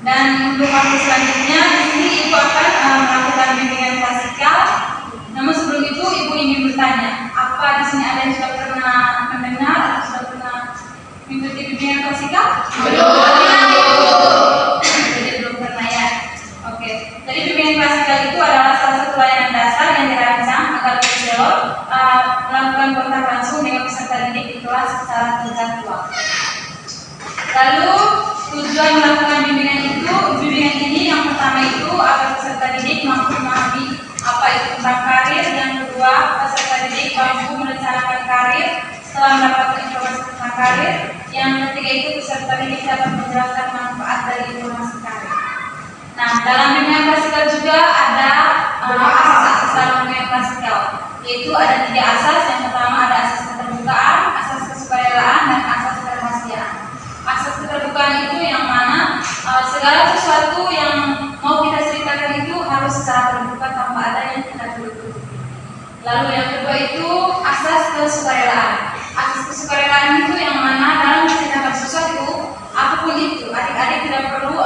Dan untuk waktu selanjutnya di sini Ibu akan melakukan bimbingan klasikal. Namun sebelum itu Ibu ingin bertanya, apa di sini ada yang sudah pernah mendengar atau sudah pernah mengikuti bimbingan klasikal? Belum. Jadi belum pernah ya. Oke. Jadi bimbingan klasikal itu adalah salah satu layanan dasar yang dirancang agar konselor melakukan kontak langsung dengan peserta didik di kelas secara terjadwal. Lalu tujuan melakukan bimbingan ini yang pertama itu agar peserta didik mampu memahami apa itu tentang karir, yang kedua peserta didik mampu merencanakan karir setelah mendapatkan informasi tentang karir, yang ketiga itu peserta didik dapat menjelaskan manfaat dari informasi karir. Nah, dalam bimbingan klasikal juga ada asas-asas dalam bimbingan klasikal, yaitu ada 3 asas. Yang pertama ada asas keterbukaan, asas kesukarelaan, dan asas kerahasiaan. Asas keterbukaan itu yang mana segala sesuatu yang mau kita ceritakan itu harus secara terbuka tanpa ada yang kita tutupi. Lalu yang kedua itu asas kesukarelaan. Asas kesukarelaan itu yang mana dalam menceritakan sesuatu apapun itu, adik-adik tidak perlu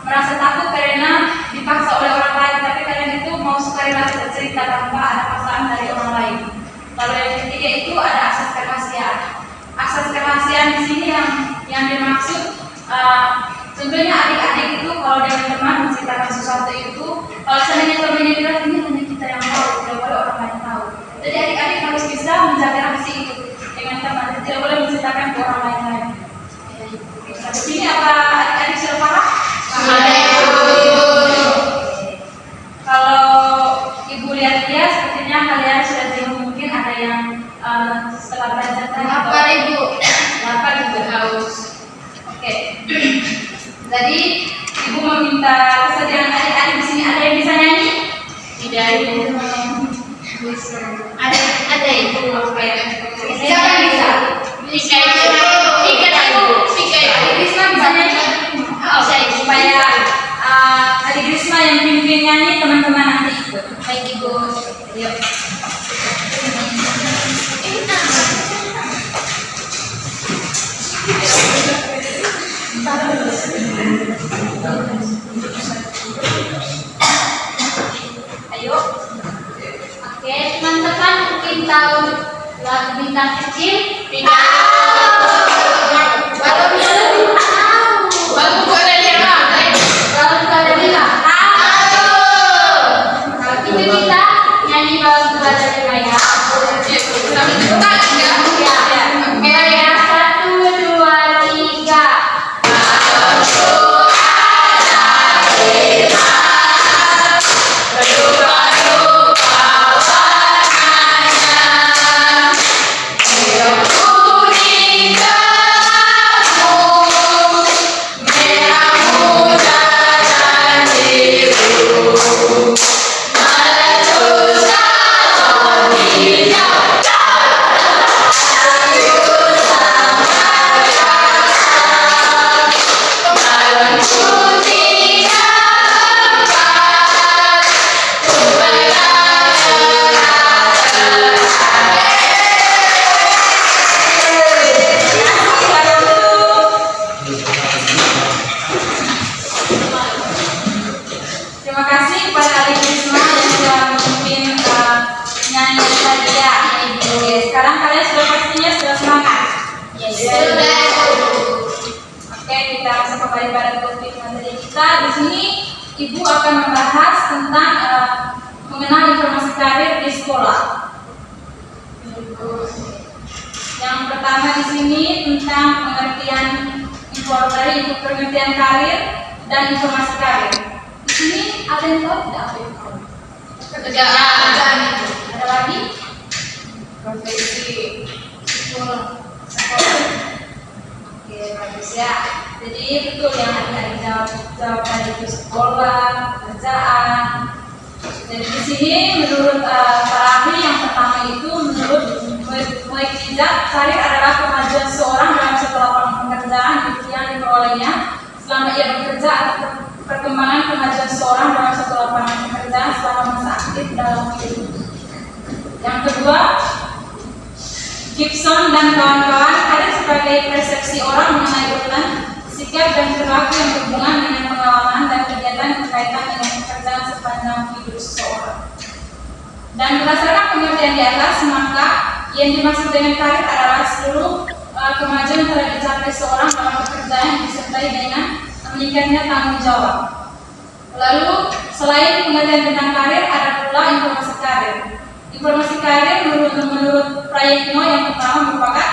merasa takut karena dipaksa oleh orang lain, tapi kalian itu mau sukarela bercerita tanpa ada paksaan dari orang lain. Lalu yang ketiga itu ada asas kerahasiaan. Asas kerahasiaan di sini yang dimaksud tentunya adik-adik itu kalau dengan teman menceritakan sesuatu itu, kalau seandainya temannya bilang ini hanya kita yang tahu, tidak boleh orang lain tahu. Jadi adik-adik harus bisa menjaga rahasia itu dengan teman, tidak boleh menceritakan ke orang lain. Di sini apa adik-adik sudah paham? Kalau Ibu lihat dia, sepertinya kalian sudah jenuh, mungkin ada yang setelah belajar tadi. Lapar Ibu haus. Oke. Jadi Ibu meminta kesediaan adik-adik di sini. Ada yang bisa nyanyi? Tidak Ibu. Ada Ibu. Siapa yang bisa? Ika Risma bisa nyanyi? Supaya adik Risma yang pimpin nyanyi, teman-teman nanti ikut. Baik Ibu. Yuk. Ayo. Oke, teman-teman mungkin tahu lagu Bintang Kecil? Malah Oke, kita langsung kembali pada topik materi kita. Di sini Ibu akan membahas tentang mengenal informasi karir di sekolah. Yang pertama di sini tentang pengertian pengertian karir dan informasi karir. Di sini ada yang tahu tidak apa itu? Pekerjaan. Ada lagi? Profesi. Sekolah. Oke, bagus ya. Jadi betul yang adik-adik jawab tadi itu sekolah, pekerjaan. Jadi di sini menurut para ahli yang pertama itu menurut mukjizat karir adalah kemajuan seorang dalam suatu lapangan pekerjaan yang diperolehnya selama ia bekerja atau perkembangan kemajuan seorang dalam suatu lapangan pekerjaan selama masa aktif dalam hidup. Yang kedua, Gibson dan kawan-kawan karir sebagai persepsi orang mengenai urutan sikap dan perilaku yang berhubungan dengan pengalaman dan kegiatan yang berkaitan dengan pekerjaan sepanjang hidup seseorang. Dan berdasarkan pengertian di atas, maka yang dimaksud dengan karir adalah seluruh kemajuan yang telah dicapai seorang dalam pekerjaan yang disertai dengan meningkatnya tanggung jawab. Lalu, selain pengertian tentang karir, ada pula informasi karir. Informasi karir menurut Prayitno yang pertama merupakan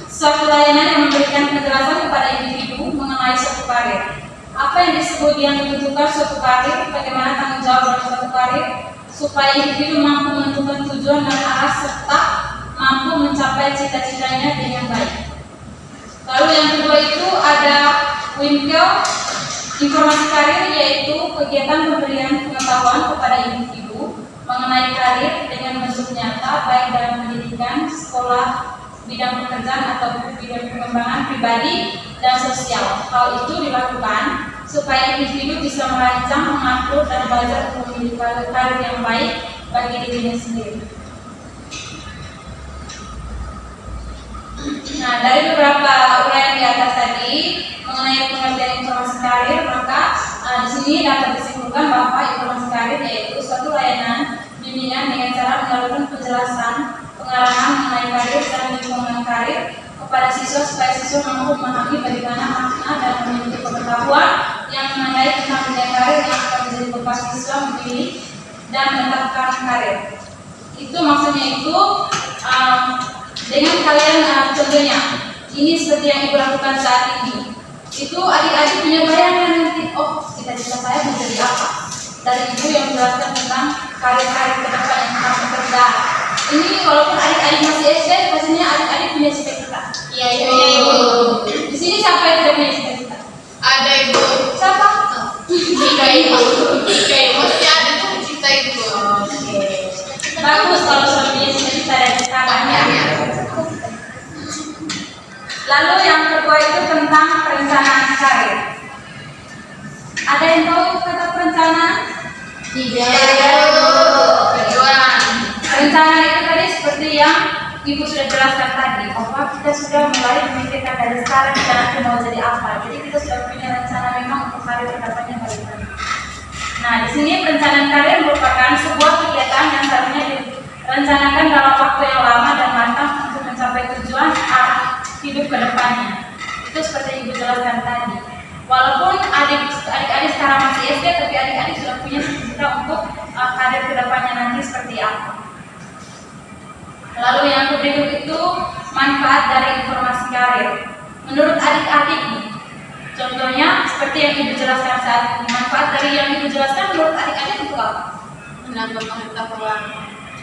suatu layanan yang memberikan penjelasan kepada individu mengenai suatu karir. Apa yang disebut yang dibutuhkan suatu karir, bagaimana tanggung jawab dalam suatu karir, supaya individu mampu menentukan tujuan dan arah serta mampu mencapai cita-citanya dengan baik. Lalu yang kedua itu ada Winkel, informasi karir yaitu kegiatan pemberian pengetahuan kepada individu mengenai karir dengan bentuk nyata baik dalam pendidikan, sekolah, bidang pekerjaan atau bidang pengembangan pribadi dan sosial. Hal itu dilakukan supaya individu bisa merancang, mengatur dan belajar untuk memiliki karir yang baik bagi dirinya sendiri. Nah, dari beberapa uraian di atas tadi mengenai pengertian informasi karir, maka di sini dapat disimpulkan bahwa informasi karir yaitu suatu layanan bimbingan dengan cara melakukan penjelasan pengarahan mengenai karir dan lingkungan karir kepada siswa supaya siswa mampu memahami bagaimana makna dan memiliki pengetahuan yang menandai tentang dunia karir yang akan menjadi bekal siswa memilih dan menetapkan karir. Itu maksudnya itu dengan kalian contohnya ini seperti yang ibu lakukan saat ini. Itu adik-adik punya bayangan nanti, oh cita-cita saya menjadi apa? Dari ibu yang menjelaskan tentang karir-karir ke depan yang akan bekerja. Ini walaupun adik-adik masih SD, pastinya adik-adik punya cita-cita. Iya ibu. Di sini siapa yang tidak punya cita-cita? Ada ibu. Siapa? Ika ibu. Mesti ada tuh cita ibu. Oke. Bagus kalau sudah punya cita-cita dan caranya. Lalu yang kedua itu tentang perencanaan karir. Ada yang tahu kata perencanaan? Tidak. Tujuan. Perencanaan itu tadi seperti yang ibu sudah jelaskan tadi, bahwa kita sudah mulai memikirkan dari sekarang kita nanti mau jadi apa. Jadi kita sudah punya rencana memang untuk karir kedepannya bagaimana. Nah, di sini perencanaan karir merupakan sebuah kegiatan yang seharusnya direncanakan dalam waktu yang lama dan matang untuk mencapai tujuan arah hidup kedepannya. Itu seperti yang ibu jelaskan tadi. Walaupun adik-adik sekarang masih SD, tapi adik-adik sudah punya cita-cita untuk karir kedepannya nanti seperti apa. Lalu yang berikut itu manfaat dari informasi karir. Menurut adik-adik nih, contohnya seperti yang ibu jelaskan saat ini. Manfaat dari yang ibu jelaskan menurut adik-adik itu apa? Menambah pengetahuan.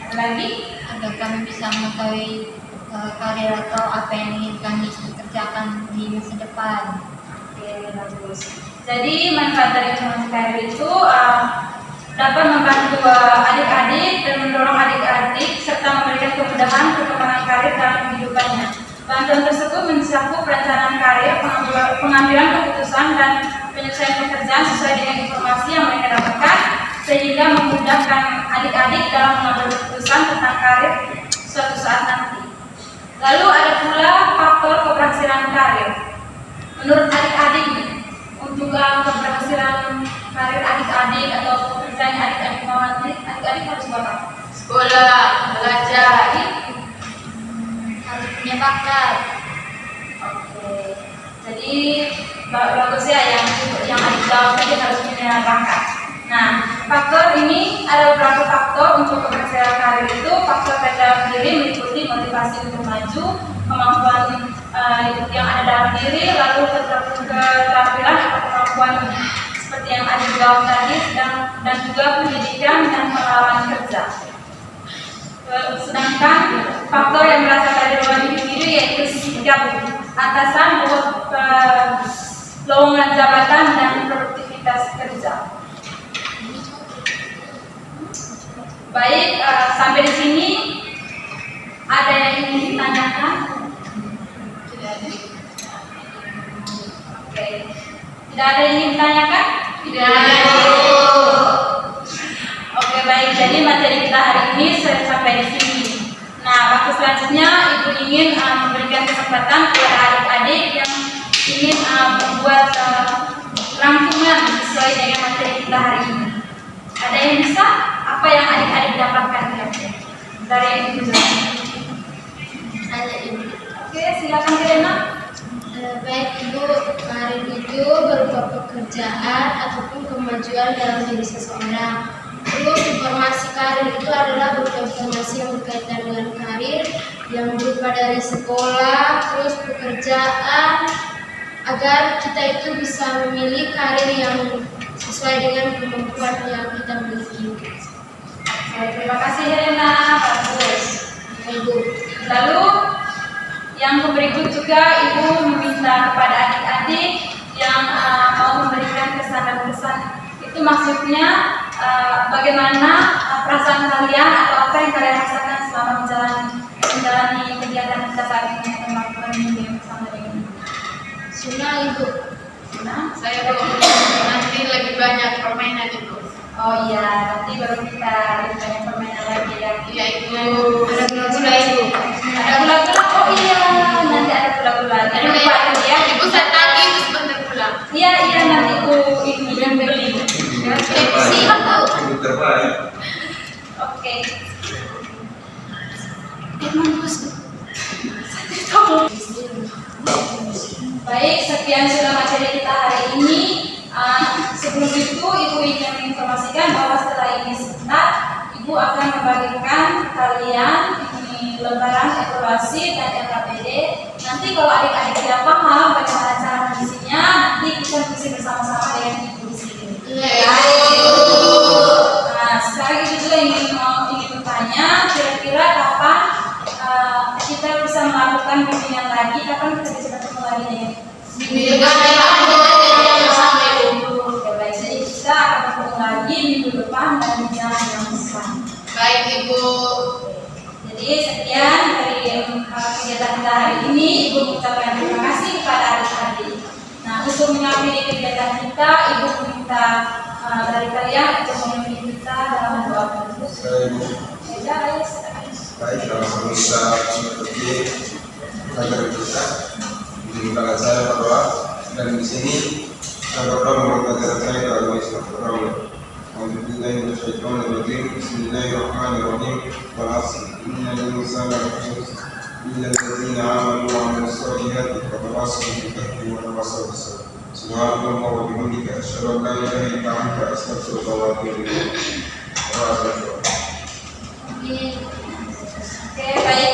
Ada lagi? Agar kami bisa mengetahui karir atau apa yang ingin kami kerjakan di masa depan. Oke, bagus. Jadi manfaat dari informasi karir itu dapat membantu adik-adik dan mendorong adik-adik serta memberikan kemudahan perkembangan karir dalam kehidupannya. Bantuan tersebut mencakup perencanaan karir, pengambilan keputusan dan penyelesaian pekerjaan sesuai dengan informasi yang mereka dapatkan, sehingga memudahkan adik-adik dalam mengambil keputusan tentang karir suatu saat nanti. Lalu ada pula faktor keberhasilan karir. Menurut adik-adik untuk keberhasilan karir adik-adik atau pekerjaan adik-adik mau nanti, adik-adik harus buat apa? Sekolah, belajar. Harus punya bakat. Jadi bagusnya yang adik jawab tadi harus punya bakat. Nah, faktor ini ada beberapa faktor untuk keberhasilan karir itu. Faktor dalam diri meliputi motivasi untuk maju, kemampuan yang ada dalam diri, lalu keterampilan atau kemampuan seperti yang ada jawab tadi, dan juga pendidikan dan pengalaman kerja. Sedangkan faktor yang berasal dari luar individu yaitu sikap atasan, lowongan jabatan dan produktivitas kerja. Baik, sampai di sini ada yang ingin ditanyakan? Tidak ada. Oke, tidak ada yang ingin ditanyakan? Tidak ada. Oke, baik. Jadi materi kita hari ini sampai di sini. Nah, waktu selanjutnya Ibu ingin memberikan kesempatan kepada adik-adik yang ingin membuat rangkuman sesuai dengan materi kita hari ini. Ada yang bisa? Apa yang adik-adik dapatkan dari Ibu jelaskan? Ada Ibu. Oke, silakan Kirena. Baik Ibu, karir itu berupa pekerjaan ataupun kemajuan dalam diri seseorang. Terus informasi karir itu adalah berupa informasi yang berkaitan dengan karir yang berupa dari sekolah, terus pekerjaan, agar kita itu bisa memilih karir yang sesuai dengan kemampuan yang kita miliki. Oke, terima kasih Helena, bagus. Ibu. Lalu yang berikut juga Ibu meminta kepada adik-adik yang mau memberikan kesan dan pesan. Itu maksudnya bagaimana perasaan kalian atau apa yang kalian rasakan selama menjalani kegiatan kita saat ini atau melakukan yang bersama dengan Ibu. Sunnah Ibu. Nah, Saya belum, nanti lebih banyak permainan itu. oh iya, nanti baru kita lebih banyak permainan lagi ya. Iya Ibu. Ada gula-gula Ibu. Ada gula-gula, oh iya, nanti ada gula-gula. Jangan lupa tuh ya. Ibu saya tadi itu sebentar pulang. Iya, nanti Ibu ini yang beli. Siap Bu. Terbaik. Oke. Baik, sekian sudah materi kita hari ini. Sebelum itu, Ibu ingin menginformasikan bahwa setelah ini sebentar, Ibu akan membagikan kalian ini lembaran evaluasi dan LKPD. Nanti kalau adik-adik tidak paham bagaimana cara mengisinya, nanti kita mengisi bersama-sama dengan Ibu di sini. Nah, sekarang Ibu juga ingin bertanya, kira-kira kapan kita bisa melakukan bimbingan lagi? Kapan kita bisa bertemu lagi dengan Bimbingan bersama Ibu. Oke, baik. Jadi kita akan bertemu lagi minggu depan dan di jalan yang besar. Baik Ibu. Jadi sekian dari kegiatan kita hari ini. Ibu mengucapkan terima kasih kepada adik-adik. Nah, untuk mengakhiri kegiatan kita, Ibu minta dari kalian untuk memimpin kita dalam doa khusus. Baik, langsung bisa seperti pelajaran kita. Dimintakan saya berdoa dan di sini saya berdoa menurut pelajaran saya ke agama Islam. Berdoa. Bismillahirrahmanirrahim. Wal 'asr. Innal insana lafi khusr. Illa alladziina aamanu wa 'amilus shalihati wa tawassaw bil haqqi wa tawassaw bis sabr. Subhanallah wa bihamdika asyhadu an la ilaha illa anta astaghfiruka wa atubu ilaik. Oke, baik.